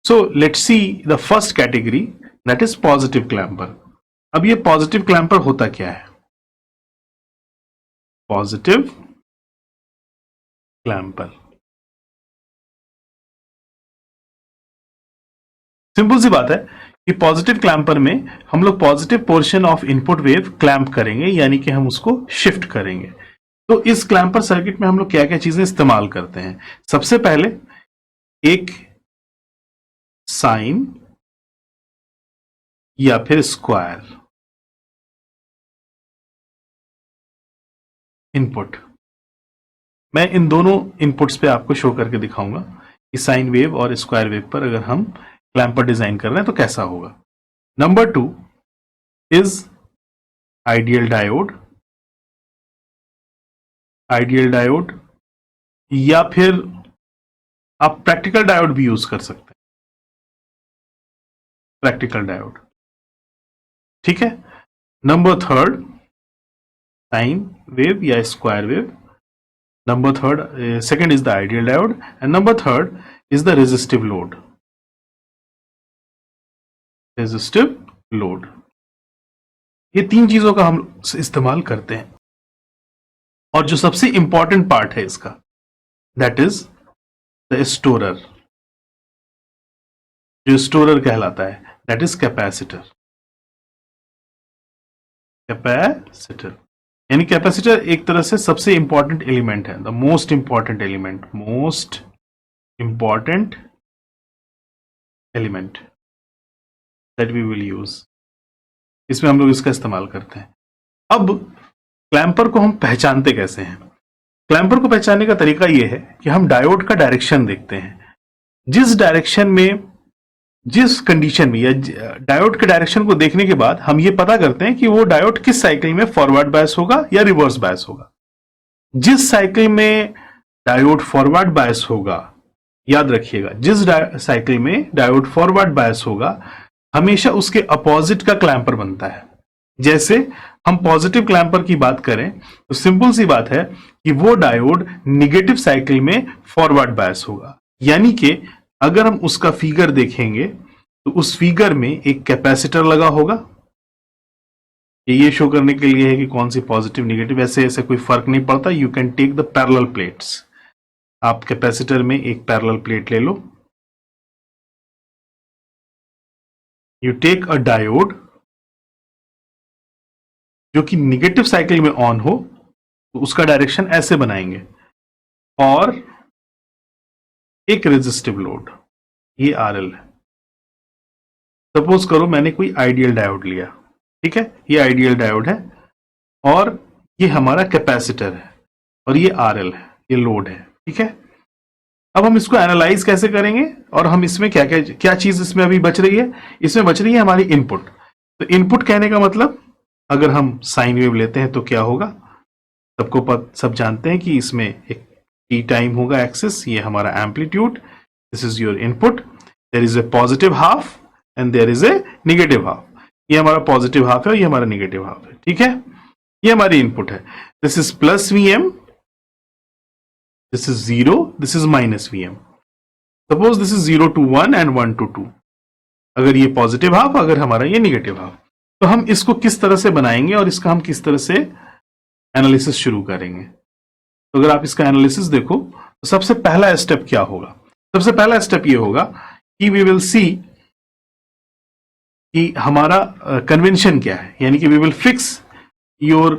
So let's see the first category, that is positive clamper. अब ये positive clamper होता क्या है? पॉजिटिव क्लैंपर सिंपल सी बात है कि पॉजिटिव क्लैंपर में हम लोग positive portion of input wave clamp करेंगे, यानी कि हम उसको शिफ्ट करेंगे। तो इस क्लैंपर सर्किट में हम लोग क्या क्या चीजें इस्तेमाल करते हैं? सबसे पहले एक साइन या फिर स्क्वायर इनपुट। मैं इन दोनों इनपुट्स पे आपको शो करके दिखाऊंगा कि साइन वेव और स्क्वायर वेव पर अगर हम क्लैंपर डिजाइन कर रहे हैं तो कैसा होगा। Number 2 is ideal diode, ideal diode या फिर आप प्रैक्टिकल डायोड भी यूज कर सकते हैं, प्रैक्टिकल डायोड, ठीक है। नंबर 3 साइन वेव या square wave, number 3 second is the ideal diode, and number 3 is the resistive load, resistive load। ये तीन चीजों का हम इस्तेमाल करते हैं। और जो सबसे इंपॉर्टेंट पार्ट है इसका, दैट इज द स्टोरर। जो स्टोरर कहलाता है दैट इज कैपेसिटर। कैपेसिटर यानी कैपेसिटर एक तरह से सबसे इंपॉर्टेंट एलिमेंट है, the most important element, most important element that we will use. इसमें हम लोग इसका इस्तेमाल करते हैं। अब क्लैंपर को हम पहचानते कैसे हैं? क्लैंपर को पहचानने का तरीका यह है कि हम डायोड का डायरेक्शन देखते हैं। जिस डायरेक्शन में, जिस कंडीशन में, या डायोड के डायरेक्शन को देखने के बाद हम ये पता करते हैं कि वो डायोड किस साइकिल में फॉरवर्ड बायस होगा या रिवर्स बायस होगा। जिस साइकिल में डायोड फॉरवर्ड बायस होगा, याद रखिएगा, जिस साइकिल में डायोड फॉरवर्ड बायस होगा हमेशा उसके अपोजिट का क्लैंपर बनता है। जैसे हम पॉजिटिव क्लैंपर की बात करें तो सिंपल सी बात है कि वो डायोड निगेटिव साइकिल में फॉरवर्ड बायस होगा। यानी कि अगर हम उसका फिगर देखेंगे तो उस फिगर में एक कैपेसिटर लगा होगा। ये शो करने के लिए है कि कौन सी पॉजिटिव निगेटिव, ऐसे कोई फर्क नहीं पड़ता। You can take the parallel plates. आप कैपेसिटर में एक पैरेलल प्लेट ले लो, यू टेक अ डायोड जो कि निगेटिव साइकिल में ऑन हो, तो उसका डायरेक्शन ऐसे बनाएंगे, और एक रेजिस्टिव लोड, ये RL है। सपोज करो मैंने कोई आइडियल डायोड लिया, ठीक है, ये आइडियल डायोड है और ये हमारा कैपेसिटर है और ये RL है, ये लोड है, ठीक है। अब हम इसको एनालाइज कैसे करेंगे और हम इसमें क्या क्या क्या चीज इसमें अभी बच रही है? इसमें बच रही है हमारी इनपुट। तो इनपुट कहने का मतलब, अगर हम साइन वेव लेते हैं तो क्या होगा? सब जानते हैं कि इसमें एक टी टाइम होगा एक्सिस, ये हमारा amplitude, this is your input, there is a positive half and there is a negative half. ये हमारा पॉजिटिव हाफ है और ये हमारा नेगेटिव हाफ है, ठीक है। ये हमारी इनपुट है, this is plus Vm, this is 0, this is minus Vm। Suppose this is 0 to 1 and 1 to 2, अगर ये पॉजिटिव हाफ, अगर हमारा ये नेगेटिव हाफ। तो हम इसको किस तरह से बनाएंगे और इसका हम किस तरह से एनालिसिस शुरू करेंगे? तो अगर आप इसका एनालिसिस देखो तो सबसे पहला स्टेप क्या होगा? सबसे पहला स्टेप ये होगा कि वी विल सी कि हमारा कन्वेंशन क्या है, यानी कि we will fix your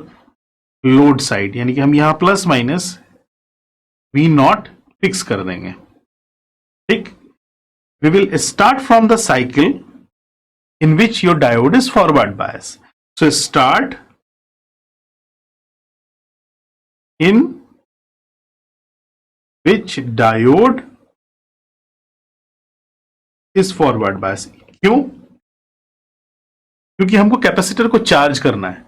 load side, यानी कि हम यहां प्लस माइनस V0 फिक्स कर देंगे, ठीक। We will start from the cycle in which your diode is forward bias. So start in which diode is forward bias. क्यों? क्योंकि हमको कैपेसिटर को चार्ज करना है,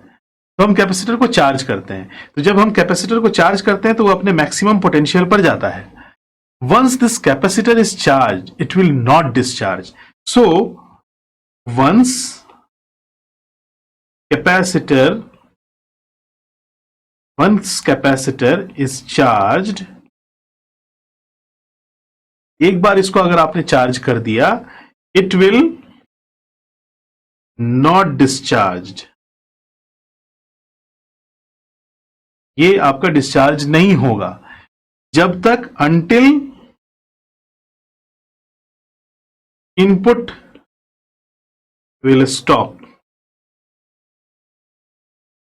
तो हम कैपेसिटर को चार्ज करते हैं। तो जब हम कैपेसिटर को चार्ज करते हैं तो वो अपने मैक्सिमम पोटेंशियल पर जाता है। Once this capacitor is charged, it will not discharge. So, once capacitor is charged, एक बार इसको अगर आपने चार्ज कर दिया, इट विल नॉट डिस्चार्ज, ये आपका डिस्चार्ज नहीं होगा जब तक अंटिल इनपुट विल स्टॉप।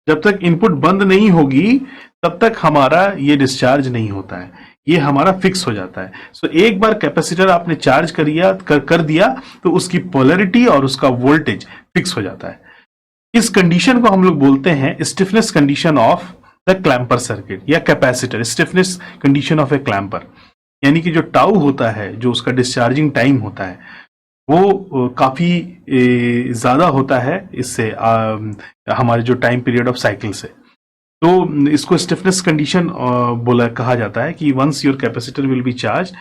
जब तक इनपुट बंद नहीं होगी तब तक हमारा ये डिस्चार्ज नहीं होता है, ये हमारा फिक्स हो जाता है। सो एक बार कैपेसिटर आपने चार्ज कर दिया तो उसकी पोलैरिटी और उसका वोल्टेज फिक्स हो जाता है। इस कंडीशन को हम लोग बोलते हैं stiffness condition of the clamper circuit या capacitor, stiffness condition of a clamper. यानी कि जो टाउ होता है, जो उसका डिस्चार्जिंग टाइम होता है, वो काफी ज्यादा होता है इससे हमारे जो टाइम पीरियड ऑफ साइकिल से। तो इसको स्टिफनेस कंडीशन कहा जाता है कि once your capacitor will be charge,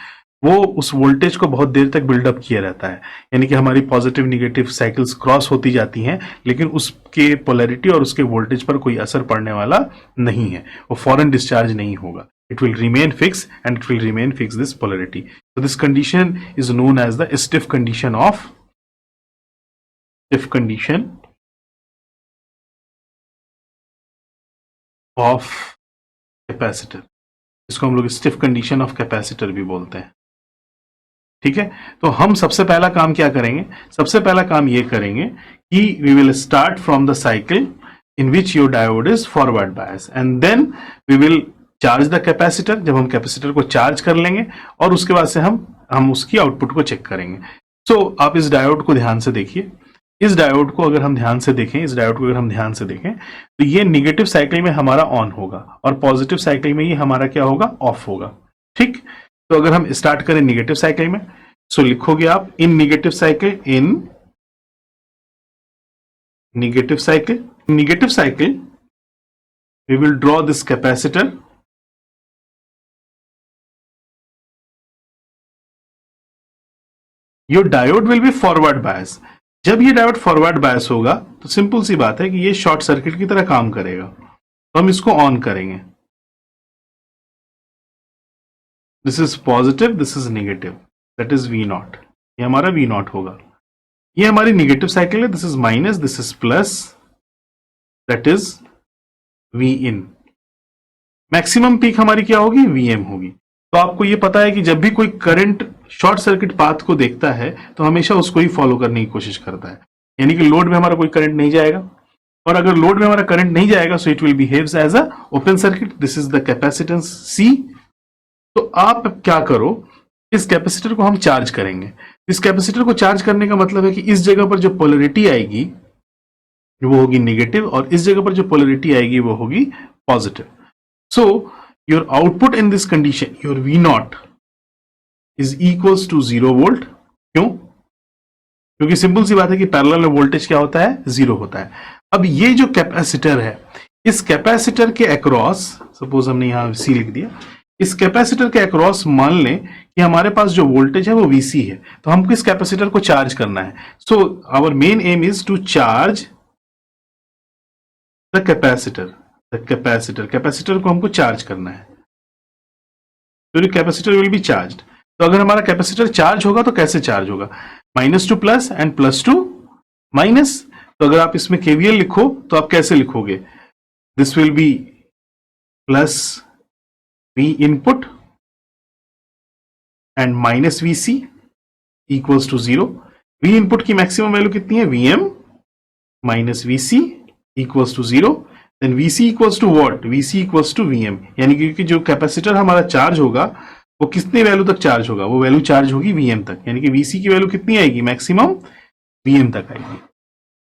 वो उस वोल्टेज को बहुत देर तक बिल्डअप किया रहता है। यानी कि हमारी पॉजिटिव निगेटिव साइकिल्स क्रॉस होती जाती हैं, लेकिन उसके पोलैरिटी और उसके वोल्टेज पर कोई असर पड़ने वाला नहीं है, वो फौरन डिस्चार्ज नहीं होगा। It will remain fixed and it will remain fixed this polarity. So this condition is known as the stiff condition of capacitor. इसको हम लोग स्टिफ कंडीशन ऑफ कैपेसिटर भी बोलते हैं। ठीक है, तो हम सबसे पहला काम क्या करेंगे? सबसे पहला काम ये करेंगे कि we will start from the cycle in which your diode is forward bias and then we will charge the capacitor. जब हम कैपेसिटर को चार्ज कर लेंगे और उसके बाद से हम उसकी आउटपुट को चेक करेंगे। सो आप इस डायोड को ध्यान से देखिए। इस डायोड को अगर हम ध्यान से देखें, तो ये निगेटिव साइकिल में हमारा ऑन होगा और पॉजिटिव साइकिल में ये हमारा क्या होगा? ऑफ होगा। ठीक, तो अगर हम स्टार्ट करें निगेटिव साइकिल में, सो लिखोगे आप in negative cycle we will draw this capacitor. Your diode will be forward bias. जब ये डायोड फॉरवर्ड बायस होगा तो सिंपल सी बात है कि ये शॉर्ट सर्किट की तरह काम करेगा, तो हम इसको ऑन करेंगे। This is positive, this is negative, that is V not, ये हमारा V नॉट होगा। ये हमारी नेगेटिव साइकिल है, this is minus, this is plus, that is V in. Maximum peak हमारी क्या होगी? VM होगी। तो आपको ये पता है कि जब भी कोई करंट शॉर्ट सर्किट पाथ को देखता है तो हमेशा उसको ही फॉलो करने की कोशिश करता है। यानी कि लोड में हमारा कोई करंट नहीं जाएगा, और अगर लोड में हमारा करंट नहीं जाएगा so it will behaves as a open circuit. This is the capacitance C। तो आप क्या करो, इस कैपेसिटर को हम चार्ज करेंगे। इस कैपेसिटर को चार्ज करने का मतलब है कि इस जगह पर जो पोलैरिटी आएगी वो होगी नेगेटिव, और इस जगह पर जो पोलैरिटी आएगी वो होगी positive. So your output in this condition, your V naught is equals to 0 volt. क्यों? क्योंकि सिंपल सी बात है कि पैरेलल में वोल्टेज क्या होता है? 0 होता है। अब ये जो कैपेसिटर है, इस कैपेसिटर के अक्रॉस, सपोज हमने यहां C लिख दिया, इस कैपेसिटर के अक्रॉस मान लें कि हमारे पास जो वोल्टेज है वो VC है, तो हमको इस कैपेसिटर को चार्ज करना है। So our main aim is to charge the capacitor. Capacitor को हमको चार्ज करना है, तो कैपेसिटर विल बी चार्ज। तो अगर हमारा कैपेसिटर चार्ज होगा तो कैसे चार्ज होगा? Minus two plus and plus two minus. तो अगर आप इसमें KVL लिखो तो आप कैसे लिखोगे? This will be plus V input and minus VC equals to 0। V input की मैक्सिमम वैल्यू कितनी है? VM minus VC equals to 0। Then VC equals to what? VC equals to VM। यानी कि जो कैपेसिटर हमारा चार्ज होगा वो कितने वैल्यू तक चार्ज होगा? वो वैल्यू चार्ज होगी VM तक। यानी कि VC की वैल्यू कितनी आएगी? मैक्सिमम VM तक आएगी।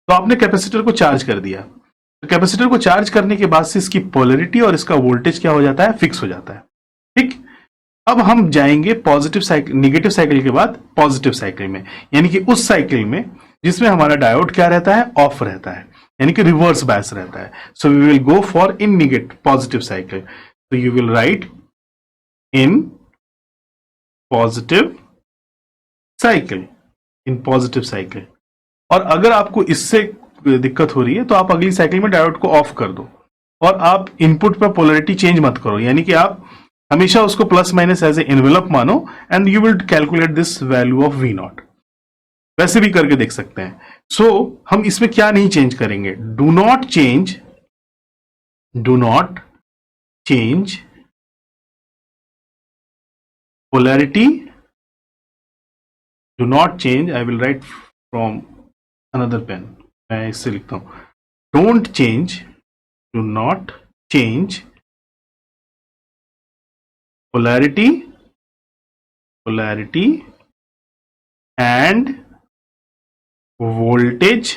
तो आपने कैपेसिटर को चार्ज कर दिया। तो कैपेसिटर को चार्ज करने के बाद से इसकी पोलैरिटी और इसका वोल्टेज क्या हो जाता है? फिक्स हो जाता है। ठीक, अब हम जाएंगे पॉजिटिव साइकिल, निगेटिव साइकिल के बाद पॉजिटिव साइकिल में, यानी कि उस साइकिल में जिसमें हमारा डायोड क्या रहता है? ऑफ रहता है, यानी कि रिवर्स बायस रहता है। So we will go for in negative positive cycle. तो you will write in positive cycle, और अगर आपको इससे दिक्कत हो रही है तो आप अगली साइकिल में डायोड को ऑफ कर दो और आप इनपुट पर पोलैरिटी चेंज मत करो। यानी कि आप हमेशा उसको plus minus as a envelope मानो and you will calculate this value of V naught. वैसे भी करके देख सकते हैं। सो हम इसमें क्या नहीं चेंज करेंगे, do not change polarity, do not change, I will write from another pen, मैं इससे लिखता हूं, don't change, do not change polarity and voltage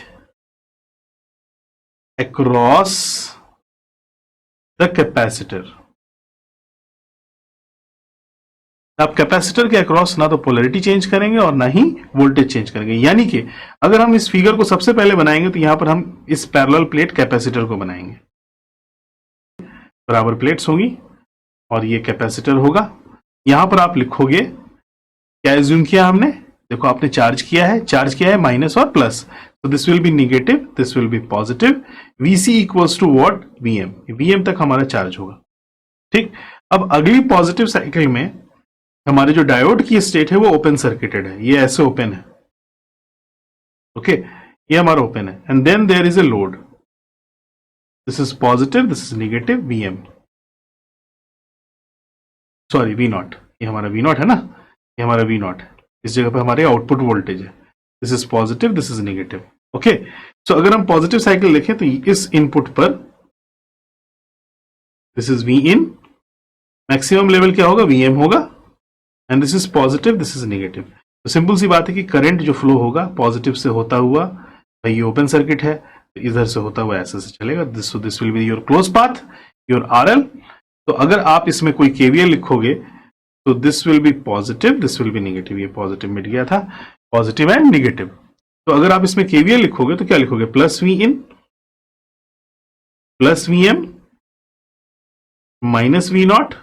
across the capacitor। आप कैपेसिटर के अक्रॉस ना तो पोलैरिटी चेंज करेंगे और ना ही वोल्टेज चेंज करेंगे। यानी कि अगर हम इस फिगर को सबसे पहले बनाएंगे तो यहां पर हम इस पैरेलल प्लेट कैपेसिटर को बनाएंगे, बराबर प्लेट्स होंगी और ये कैपेसिटर होगा। यहां पर आप लिखोगे, क्या एज्यूम किया हमने, देखो आपने चार्ज किया है माइनस और प्लस, तो this will be negative, this will be positive. VC equals to what, VM तक हमारा चार्ज होगा। ठीक, अब अगली पॉजिटिव साइकिल में हमारे जो डायोड की स्टेट है वो ओपन सर्किटेड है, ये ऐसे ओपन है, ओके, ये हमारा ओपन है, and then there is a load, this is positive, this is negative, VM, sorry V naught, ये हमारा वी नॉट है ना, ये हमारा वी नॉट है, इस जगह पे हमारे आउटपुट वोल्टेज है, this is positive, this is negative, okay. So अगर हम पॉजिटिव साइकिल लिखें तो इस इनपुट पर this is V in, maximum level क्या होगा, वीएम होगा, and this is positive, this is negative. तो सिंपल सी बात है कि करंट जो फ्लो होगा पॉजिटिव से होता हुआ, भाई ये ओपन सर्किट है तो इधर से होता हुआ ऐसे से चलेगा, this will be your close path, your RL. तो अगर आप इसमें कोई केवीएल लिखोगे तो this will be positive, this will B negative, ये पॉजिटिव मिट गया था, पॉजिटिव एंड नेगेटिव। तो अगर आप इसमें केवीएल लिखोगे तो क्या लिखोगे, plus V in plus V M minus V naught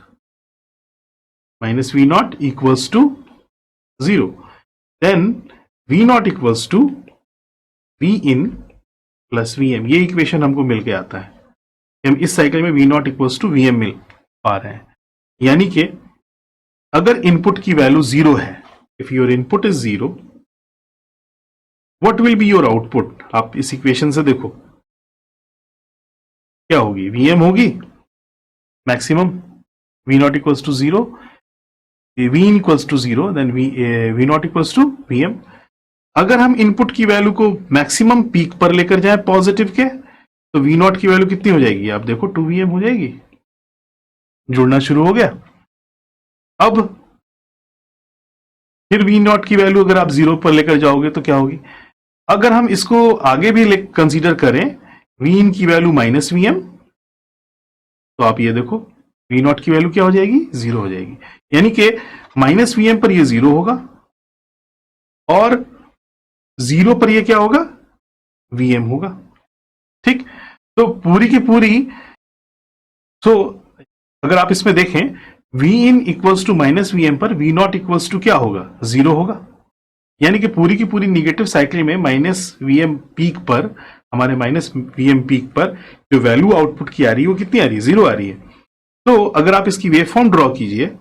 equals to 0, then V naught equals to V in plus VM। ये इक्वेशन हमको मिल के आता है, हम इस साइकिल में V naught equals to VM मिल पा रहे हैं। यानी कि अगर इनपुट की वैल्यू 0 है, if your input is 0, what will be your output, आप इस इक्वेशन से देखो क्या होगी, VM होगी maximum, V naught equals to 0, V in equals to 0, then V naught equals to VM। अगर हम इनपुट की वैल्यू को मैक्सिमम पीक पर लेकर जाए पॉजिटिव के, तो V naught की वैल्यू कितनी हो जाएगी, आप देखो 2VM हो जाएगी, जुड़ना शुरू हो गया। अब फिर V naught की वैल्यू अगर आप 0 पर लेकर जाओगे तो क्या होगी, अगर हम इसको आगे भी कंसीडर करें, V in की वैल्यू माइनस VM, तो आप ये देखो V naught की वैल्यू क्या हो जाएगी, 0 हो जाएगी। यानी कि माइनस वीएम पर ये 0 होगा और 0 पर ये क्या होगा, वीएम होगा। ठीक, तो पूरी की पूरी, तो अगर आप इसमें देखें, V in equals to minus VM पर वी नॉट इक्वल्स टू क्या होगा, 0 होगा। यानी कि पूरी की पूरी निगेटिव साइकिल में माइनस वीएम पीक पर, हमारे माइनस वीएम पीक पर जो वैल्यू आउटपुट की आ रही है वो कितनी आ रही है, 0 आ रही है। तो अगर आप इसकी वेव फॉर्म ड्रॉ कीजिए,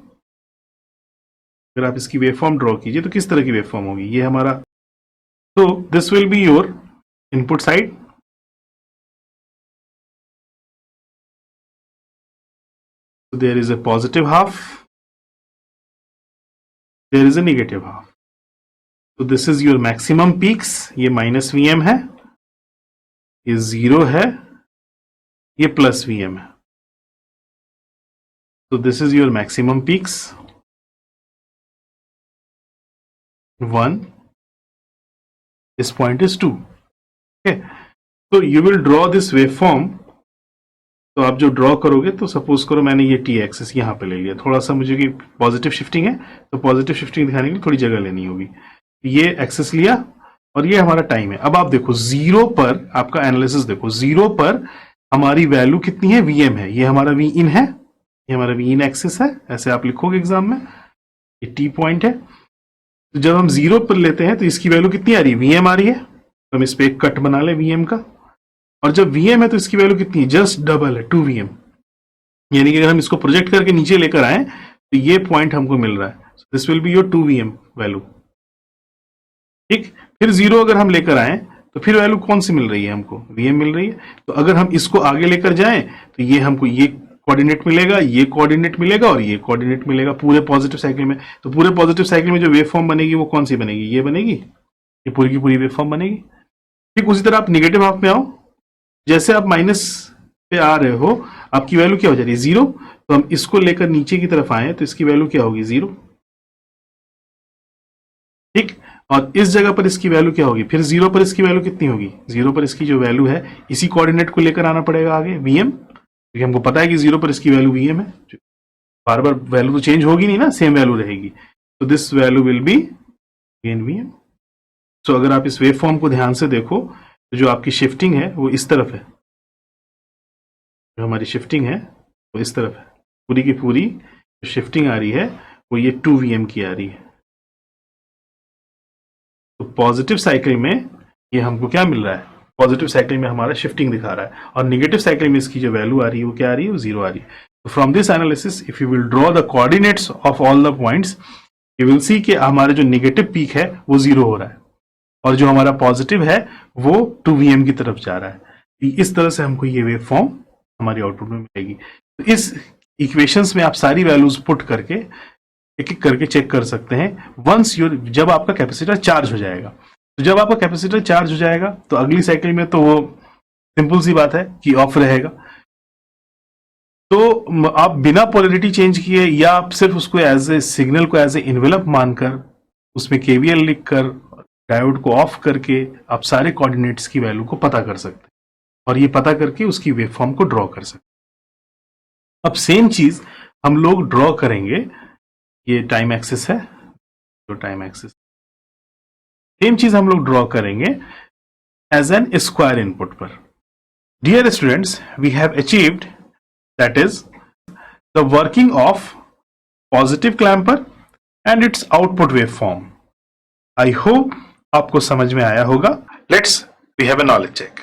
तो किस तरह की वेव फॉर्म होगी, ये हमारा, तो this will be your input side, there is a positive half, there is a negative half. तो this is your maximum peaks, ये माइनस वीएम है, ये 0 है, ये प्लस वीएम है। तो this is your maximum peaks 1, this point is 2, okay। तो you will draw this waveform। तो आप जो ड्रॉ करोगे, तो सपोज करो मैंने ये टी एक्सिस यहाँ पे ले लिया, थोड़ा सा मुझे कि पॉजिटिव शिफ्टिंग है तो पॉजिटिव शिफ्टिंग दिखाने के लिए थोड़ी जगह लेनी होगी, ये एक्सिस लिया और ये हमारा टाइम है। अब आप देखो 0 पर, आपका एनालिसिस देखो, 0 पर हमारी वैल्यू कितनी है, वीएम है, ये हमारा वी इन है, ये हमारा वी इन एक्सिस है, ऐसे आप लिखोगे एग्जाम में, ये टी पॉइंट है। तो जब हम 0 पर लेते हैं तो इसकी वैल्यू कितनी आ रही है, वीएम आ रही है, तो हम इस पे एक कट बना ले वीएम का, और जब वीएम है तो इसकी वैल्यू कितनी है, जस्ट डबल है, 2 वीएम। यानी कि अगर हम इसको प्रोजेक्ट करके नीचे लेकर आए तो ये पॉइंट हमको मिल रहा है, this will be your 2Vm value. ठीक, फिर 0 अगर हम लेकर आए तो फिर वैल्यू कौन सी मिल रही है हमको, Vm मिल रही है। तो अगर हम इसको आगे लेकर जाएं तो ये हमको ये कोऑर्डिनेट मिलेगा, ये कोऑर्डिनेट मिलेगा और ये कोऑर्डिनेट मिलेगा पूरे पॉजिटिव साइकिल में। तो पूरे पॉजिटिव साइकिल में जो वेव फॉर्म बनेगी वो कौन सी बनेगी, ये बनेगी, ये पूरी की पूरी वेव फॉर्म बनेगी। ठीक, उसी तरह आप निगेटिव हाफ में आओ, जैसे आप माइनस पे आ रहे हो आपकी वैल्यू क्या हो जा रही है, 0। तो हम इसको लेकर नीचे की तरफ आए तो इसकी वैल्यू क्या होगी, 0। ठीक, और इस जगह पर इसकी वैल्यू क्या होगी, फिर 0 पर इसकी वैल्यू कितनी होगी, 0 पर इसकी जो वैल्यू है इसी कोऑर्डिनेट को लेकर आना पड़ेगा आगे, Vm, क्योंकि हमको पता है कि 0 पर इसकी वैल्यू Vm है, बार बार वैल्यू तो चेंज होगी नहीं ना, सेम वैल्यू रहेगी। तो this value will be again Vm। सो अगर आप इस वेव फॉर्म को ध्यान से देखो तो जो आपकी शिफ्टिंग है वो इस तरफ है, जो हमारी शिफ्टिंग है वो इस तरफ है, पूरी की पूरी जो शिफ्टिंग आ रही है वो ये 2Vm की आ रही है। तो पॉजिटिव साइकिल में ये हमको क्या मिल रहा है, पॉजिटिव साइकिल में हमारा शिफ्टिंग दिखा रहा है, और निगेटिव साइकिल में इसकी जो वैल्यू आ रही है वो क्या आ रही है, वो 0 आ रही है। तो from this analysis if you will draw the coordinates of all the points you will see कि हमारा जो निगेटिव पीक है वो 0 हो रहा है और जो हमारा पॉजिटिव है वो 2Vm की तरफ जा रहा है। इस तरह से हमको ये वेव फॉर्म हमारी आउटपुट में मिलेगी। तो इस इक्वेशंस में आप सारी वैल्यूज पुट करके एक एक करके चेक कर सकते हैं। वंस योर, जब आपका कैपेसिटर चार्ज हो जाएगा, तो जब आपका कैपेसिटर चार्ज हो जाएगा तो अगली साइकिल में तो वो सिंपल सी बात है कि ऑफ रहेगा। तो आप बिना पोलैरिटी चेंज किए या आप सिर्फ उसको एज ए सिग्नल को एज ए इन्वेलप मानकर उसमें KVL लिखकर डायोड को ऑफ करके आप सारे कोऑर्डिनेट्स की वैल्यू को पता कर सकते हैं और ये पता करके उसकी वेव फॉर्म को ड्रॉ कर सकते हैं। अब सेम चीज हम लोग ड्रॉ करेंगे, ये टाइम एक्सिस है, जो टाइम एक्सिस, सेम चीज हम लोग ड्रॉ करेंगे एज एन स्क्वायर इनपुट पर। Dear students, we have achieved that is the working of positive clamper and its output wave form. I hope आपको समझ में आया होगा। Let's we have a knowledge check.